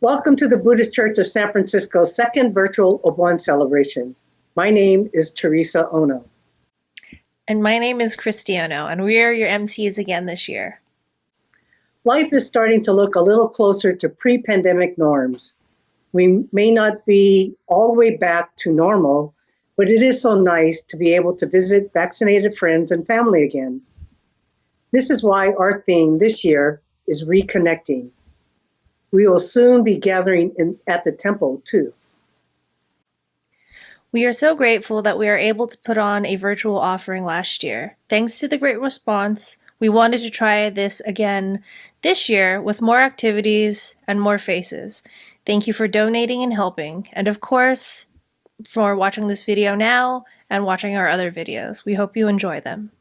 Welcome to the Buddhist Church of San Francisco's second virtual Obon celebration. My name is Teresa Ono. And my name is Kristee Ono, and we are your MCs again this year. Life is starting to look a little closer to pre-pandemic norms. We may not be all the way back to normal, but it is so nice to be able to visit vaccinated friends and family again. This is why our theme this year is reconnecting. We will soon be gathering at the temple too. We are so grateful that we are able to put on a virtual offering last year. Thanks to the great response, we wanted to try this again this year with more activities and more faces. Thank you for donating and helping, and of course, for watching this video now and watching our other videos. We hope you enjoy them.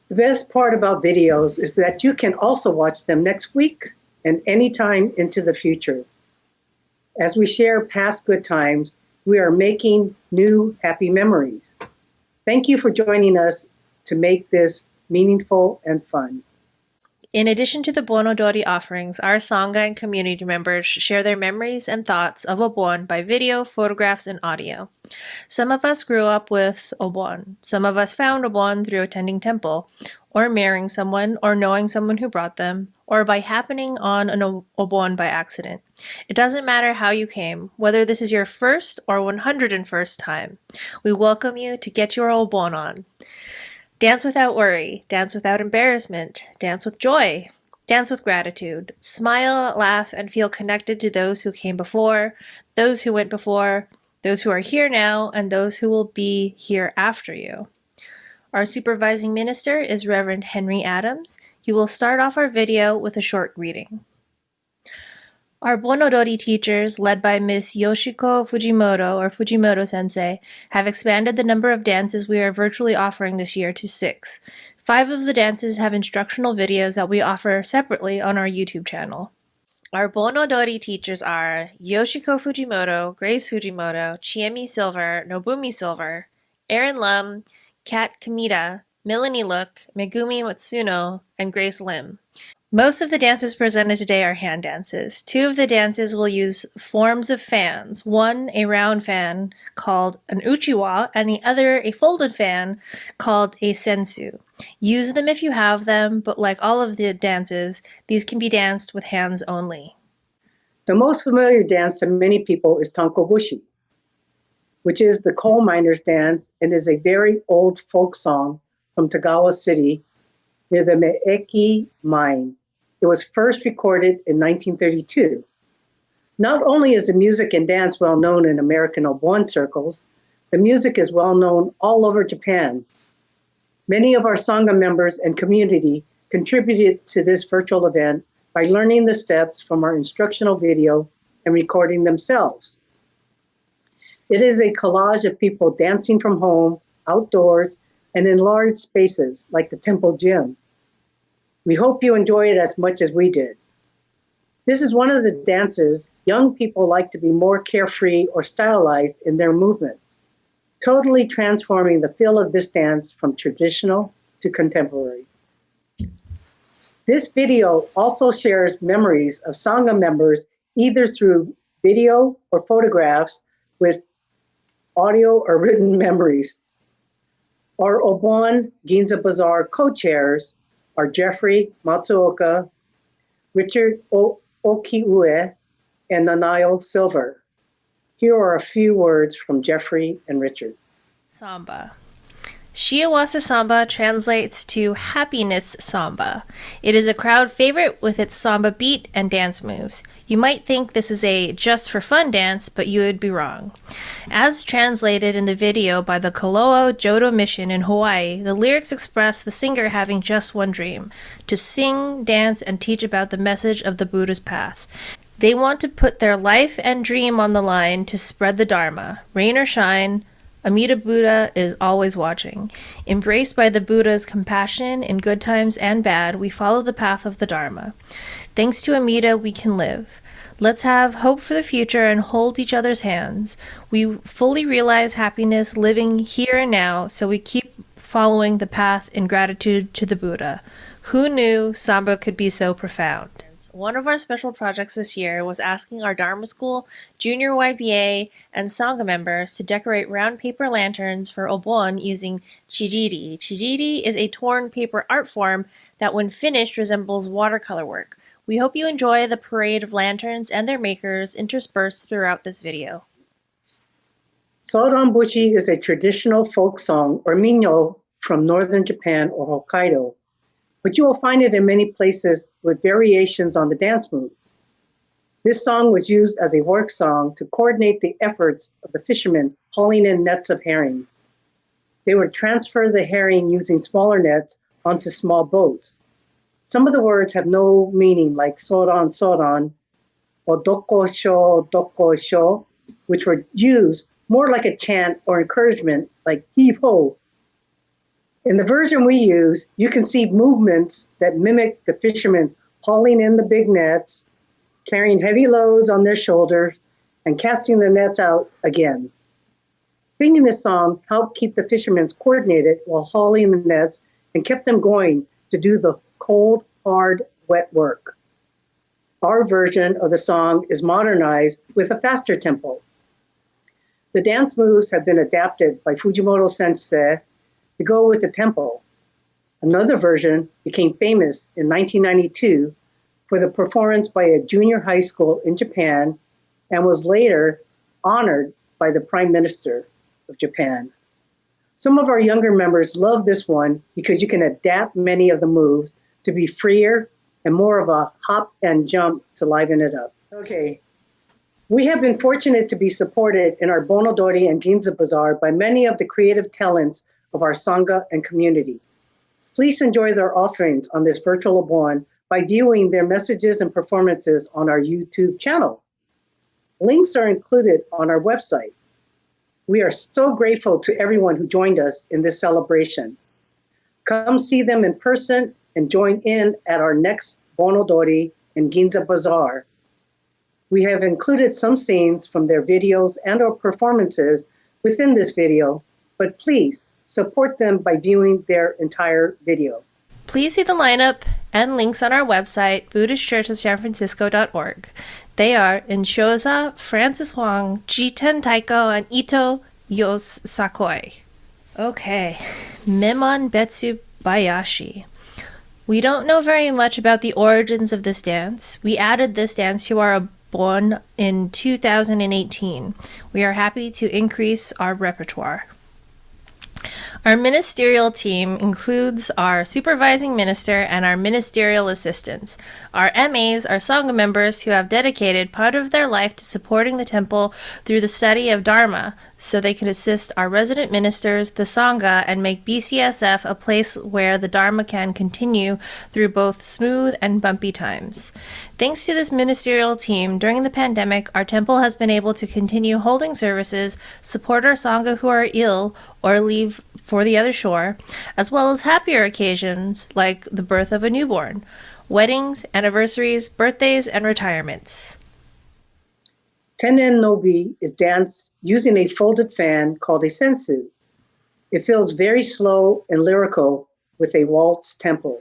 The best part about videos is that you can also watch them next week and anytime into the future. As we share past good times, we are making new happy memories. Thank you for joining us to make this meaningful and fun. In addition to the Bonodori offerings, our Sangha and community members share their memories and thoughts of Obon by video, photographs, and audio. Some of us grew up with Obon. Some of us found Obon through attending temple, or marrying someone, or knowing someone who brought them, or by happening on an Obon by accident. It doesn't matter how you came, whether this is your first or 101st time. We welcome you to get your Obon on. Dance without worry, dance without embarrassment, dance with joy, dance with gratitude. Smile, laugh, and feel connected to those who came before, those who went before, those who are here now, and those who will be here after you. Our supervising minister is Reverend Henry Adams. He will start off our video with a short reading. Our Bonodori teachers, led by Miss Yoshiko Fujimoto, or Fujimoto-sensei, have expanded the number of dances we are virtually offering this year to 6. 5 of the dances have instructional videos that we offer separately on our YouTube channel. Our Bonodori teachers are Yoshiko Fujimoto, Grace Fujimoto, Chiemi Silver, Nobumi Silver, Erin Lum, Kat Kamita, Melanie Look, Megumi Matsuno, and Grace Lim. Most of the dances presented today are hand dances. 2 of the dances will use forms of fans. One, a round fan called an uchiwa, and the other, a folded fan called a sensu. Use them if you have them, but like all of the dances, these can be danced with hands only. The most familiar dance to many people is Tankobushi, which is the coal miners' dance and is a very old folk song from Tagawa City near the Meeki mine. It was first recorded in 1932. Not only is the music and dance well known in American Obon circles, the music is well known all over Japan. Many of our Sangha members and community contributed to this virtual event by learning the steps from our instructional video and recording themselves. It is a collage of people dancing from home, outdoors, and in large spaces like the temple gym. We hope you enjoy it as much as we did. This is one of the dances young people like to be more carefree or stylized in their movements, totally transforming the feel of this dance from traditional to contemporary. This video also shares memories of Sangha members either through video or photographs with audio or written memories. Our Obon Ginza Bazaar co-chairs are Jeffrey Matsuoka, Richard Okiue, and Nanayo Silver. Here are a few words from Jeffrey and Richard. Samba. Shiawase Samba translates to happiness samba. It is a crowd favorite with its samba beat and dance moves. You might think this is a just for fun dance, but you would be wrong. As translated in the video by the Koloa Jodo Mission in Hawaii, the lyrics express the singer having just one dream: to sing, dance, and teach about the message of the Buddha's path. They want to put their life and dream on the line to spread the Dharma. Rain or shine, Amida Buddha is always watching. Embraced by the Buddha's compassion in good times and bad, we follow the path of the Dharma. Thanks to Amida, we can live. Let's have hope for the future and hold each other's hands. We fully realize happiness living here and now, so we keep following the path in gratitude to the Buddha. Who knew Samba could be so profound? One of our special projects this year was asking our Dharma School, Junior YBA, and Sangha members to decorate round paper lanterns for Obon using chijiri. Chijiri is a torn paper art form that when finished resembles watercolor work. We hope you enjoy the parade of lanterns and their makers interspersed throughout this video. Soranbushi is a traditional folk song or minyo from northern Japan or Hokkaido, but you will find it in many places with variations on the dance moves. This song was used as a work song to coordinate the efforts of the fishermen hauling in nets of herring. They would transfer the herring using smaller nets onto small boats. Some of the words have no meaning, like soran soran or doko sho, which were used more like a chant or encouragement, like heave ho. In the version we use, you can see movements that mimic the fishermen hauling in the big nets, carrying heavy loads on their shoulders, and casting the nets out again. Singing this song helped keep the fishermen coordinated while hauling the nets and kept them going to do the cold, hard, wet work. Our version of the song is modernized with a faster tempo. The dance moves have been adapted by Fujimoto Sensei to go with the tempo. Another version became famous in 1992 for the performance by a junior high school in Japan and was later honored by the Prime Minister of Japan. Some of our younger members love this one because you can adapt many of the moves to be freer and more of a hop and jump to liven it up. Okay. We have been fortunate to be supported in our Bonodori and Ginza Bazaar by many of the creative talents of our Sangha and community. Please enjoy their offerings on this virtual Obon by viewing their messages and performances on our YouTube channel. Links are included on our website. We are so grateful to everyone who joined us in this celebration. Come see them in person and join in at our next Bonodori and Ginza Bazaar. We have included some scenes from their videos and or performances within this video, but please support them by viewing their entire video. Please see the lineup and links on our website, BuddhistChurchofSanFrancisco.org. They are Inshoza, Francis Huang, Jiten Taiko, and Ito Yos Sakoi. Okay, Memon Betsu Bayashi. We don't know very much about the origins of this dance. We added this dance to our Obon in 2018. We are happy to increase our repertoire. Our ministerial team includes our supervising minister and our ministerial assistants. Our MAs are Sangha members who have dedicated part of their life to supporting the temple through the study of Dharma, so they can assist our resident ministers, the Sangha, and make BCSF a place where the Dharma can continue through both smooth and bumpy times. Thanks to this ministerial team, during the pandemic, our temple has been able to continue holding services, support our Sangha who are ill or leave for the other shore, as well as happier occasions like the birth of a newborn, weddings, anniversaries, birthdays, and retirements. Tennen Nobi is danced using a folded fan called a sensu. It feels very slow and lyrical with a waltz tempo.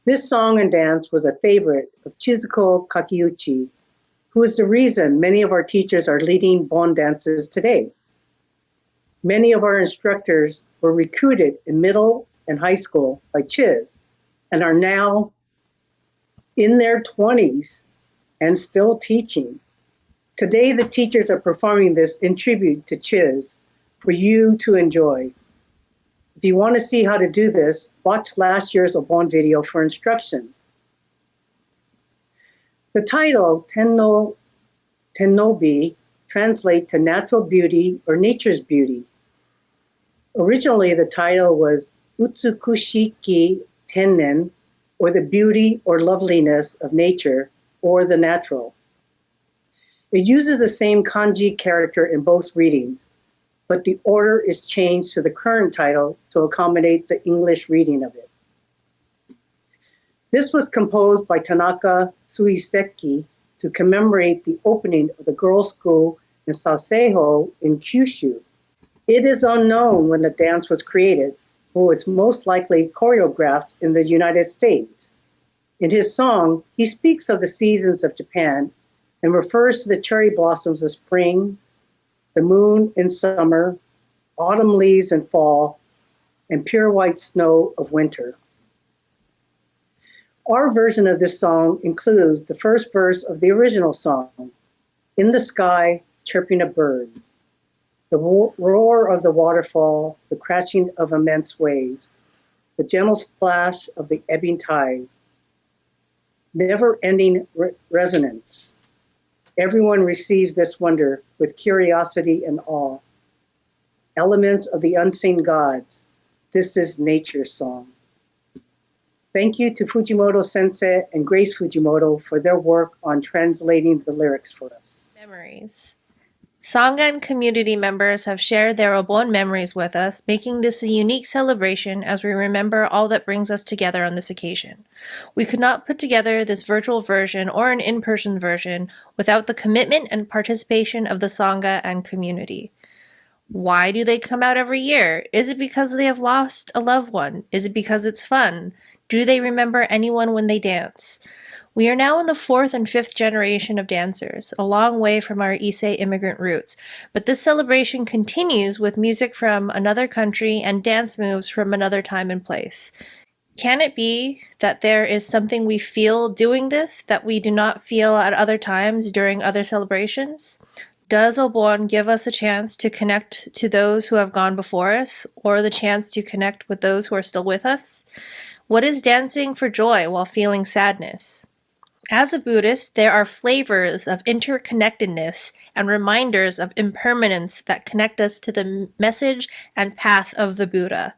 This song and dance was a favorite of Chizuko Kakiuchi, who is the reason many of our teachers are leading Bon dances today. Many of our instructors were recruited in middle and high school by Chiz and are now in their 20s and still teaching. Today, the teachers are performing this in tribute to Chiz for you to enjoy. If you want to see how to do this, watch last year's Obon video for instruction. The title, Tennobi, translates to natural beauty or nature's beauty. Originally, the title was Utsukushiki Tennen, or the beauty or loveliness of nature, or the natural. It uses the same kanji character in both readings, but the order is changed to the current title to accommodate the English reading of it. This was composed by Tanaka Suiseki to commemorate the opening of the girls' school in Saseiho in Kyushu. It is unknown when the dance was created, though it's most likely choreographed in the United States. In his song, he speaks of the seasons of Japan and refers to the cherry blossoms of spring, the moon in summer, autumn leaves in fall, and pure white snow of winter. Our version of this song includes the first verse of the original song, "In the sky, chirping a bird, the roar of the waterfall, the crashing of immense waves, the gentle splash of the ebbing tide, never-ending resonance. Everyone receives this wonder with curiosity and awe. Elements of the unseen gods. This is nature's song." Thank you to Fujimoto Sensei and Grace Fujimoto for their work on translating the lyrics for us. Memories. Sangha and community members have shared their Obon memories with us, making this a unique celebration as we remember all that brings us together on this occasion. We could not put together this virtual version or an in-person version without the commitment and participation of the Sangha and community. Why do they come out every year? Is it because they have lost a loved one? Is it because it's fun? Do they remember anyone when they dance? We are now in the 4th and 5th generation of dancers, a long way from our Issei immigrant roots, but this celebration continues with music from another country and dance moves from another time and place. Can it be that there is something we feel doing this that we do not feel at other times during other celebrations? Does Obon give us a chance to connect to those who have gone before us, or the chance to connect with those who are still with us? What is dancing for joy while feeling sadness? As a Buddhist, there are flavors of interconnectedness and reminders of impermanence that connect us to the message and path of the Buddha.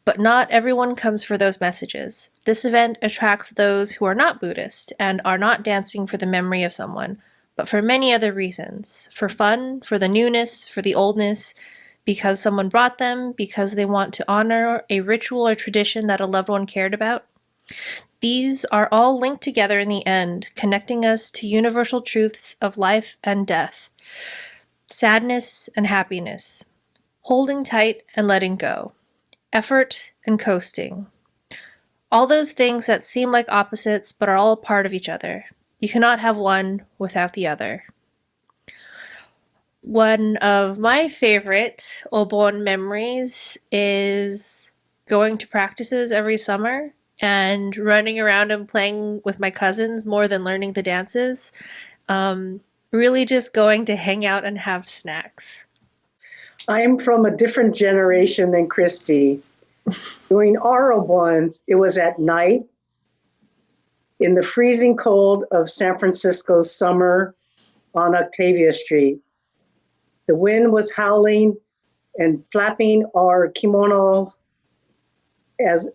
But not everyone comes for those messages. This event attracts those who are not Buddhist and are not dancing for the memory of someone, but for many other reasons. For fun, for the newness, for the oldness, because someone brought them, because they want to honor a ritual or tradition that a loved one cared about. These are all linked together in the end, connecting us to universal truths of life and death, sadness and happiness, holding tight and letting go, effort and coasting. All those things that seem like opposites but are all a part of each other. You cannot have one without the other. One of my favorite Obon memories is going to practices every summer and running around and playing with my cousins more than learning the dances. Really just going to hang out and have snacks. I'm from a different generation than Kristee. During our Obons, it was at night in the freezing cold of San Francisco's summer on Octavia Street. The wind was howling and flapping our kimono as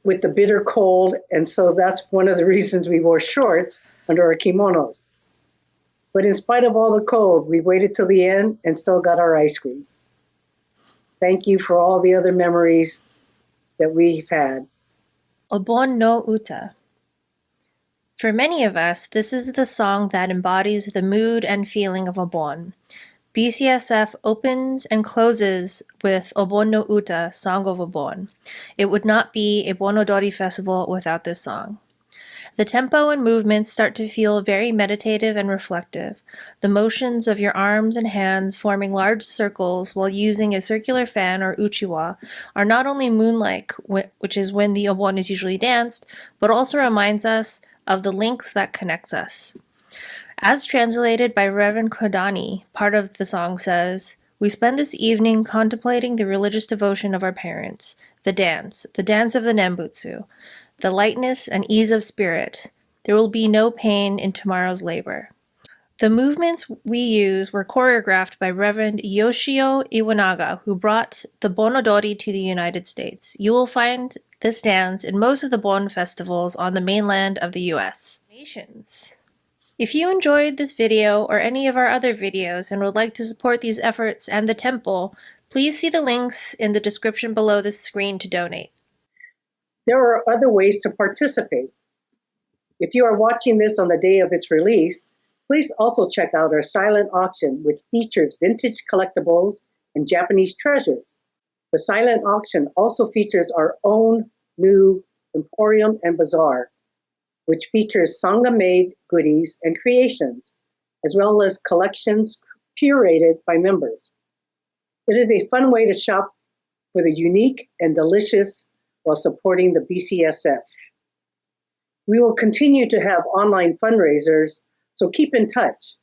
with the bitter cold, and so that's one of the reasons we wore shorts under our kimonos. But in spite of all the cold, we waited till the end and still got our ice cream. Thank you for all the other memories that we've had. Obon no Uta. For many of us, this is the song that embodies the mood and feeling of Obon. BCSF opens and closes with Obon no Uta, Song of Obon. It would not be a Bonodori festival without this song. The tempo and movements start to feel very meditative and reflective. The motions of your arms and hands forming large circles while using a circular fan or uchiwa are not only moon-like, which is when the Obon is usually danced, but also reminds us of the links that connects us. As translated by Reverend Kodani, part of the song says, "We spend this evening contemplating the religious devotion of our parents, the dance of the Nembutsu, the lightness and ease of spirit. There will be no pain in tomorrow's labor." The movements we use were choreographed by Reverend Yoshio Iwanaga, who brought the Bonodori to the United States. You will find this dance in most of the Bon festivals on the mainland of the US. If you enjoyed this video or any of our other videos and would like to support these efforts and the temple, please see the links in the description below this screen to donate. There are other ways to participate. If you are watching this on the day of its release, please also check out our silent auction, which features vintage collectibles and Japanese treasures. The silent auction also features our own new Emporium and Bazaar, which features Sangha-made goodies and creations, as well as collections curated by members. It is a fun way to shop for the unique and delicious while supporting the BCSF. We will continue to have online fundraisers, so keep in touch.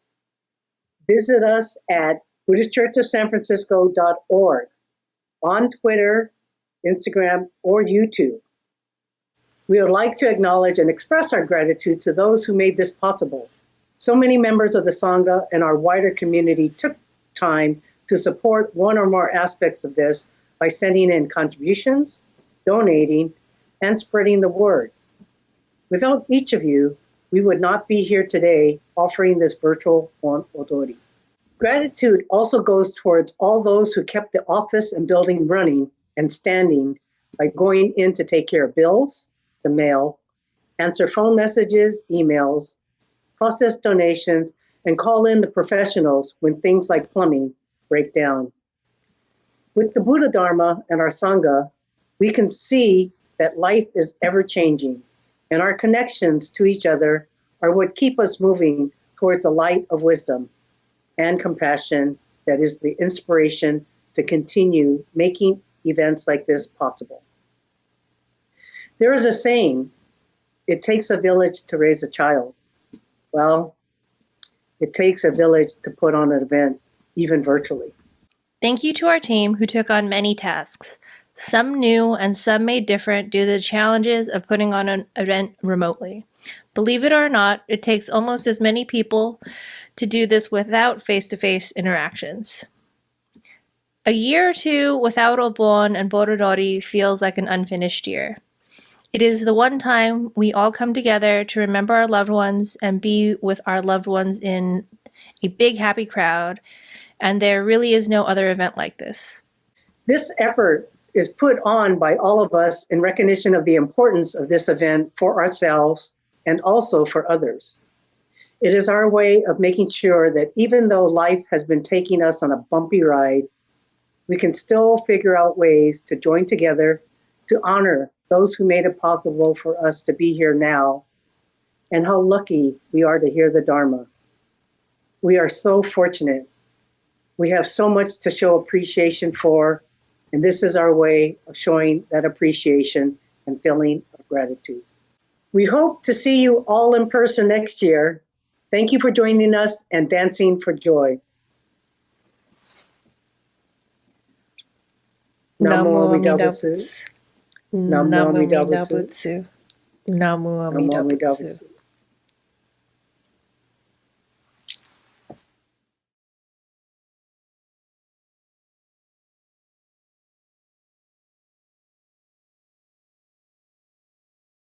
Visit us at BuddhistChurchOfSanFrancisco.org, on Twitter, Instagram, or YouTube. We would like to acknowledge and express our gratitude to those who made this possible. So many members of the Sangha and our wider community took time to support one or more aspects of this by sending in contributions, donating, and spreading the word. Without each of you, we would not be here today offering this virtual Bon Odori. Gratitude also goes towards all those who kept the office and building running and standing by going in to take care of bills, the mail, answer phone messages, emails, process donations, and call in the professionals when things like plumbing break down. With the Buddha Dharma and our Sangha, we can see that life is ever changing, and our connections to each other are what keep us moving towards a light of wisdom and compassion that is the inspiration to continue making events like this possible. There is a saying, it takes a village to raise a child. Well, it takes a village to put on an event, even virtually. Thank you to our team who took on many tasks, some new and some made different due to the challenges of putting on an event remotely. Believe it or not, it takes almost as many people to do this without face-to-face interactions. A year or two without Obon and Borodori feels like an unfinished year. It is the one time we all come together to remember our loved ones and be with our loved ones in a big happy crowd, and there really is no other event like this. This effort is put on by all of us in recognition of the importance of this event for ourselves and also for others. It is our way of making sure that even though life has been taking us on a bumpy ride, we can still figure out ways to join together to honor those who made it possible for us to be here now, and how lucky we are to hear the Dharma. We are so fortunate. We have so much to show appreciation for, and this is our way of showing that appreciation and feeling of gratitude. We hope to see you all in person next year. Thank you for joining us and dancing for joy. Namo Amida Butsu. Namo Amida Butsu. Namo Amida Butsu.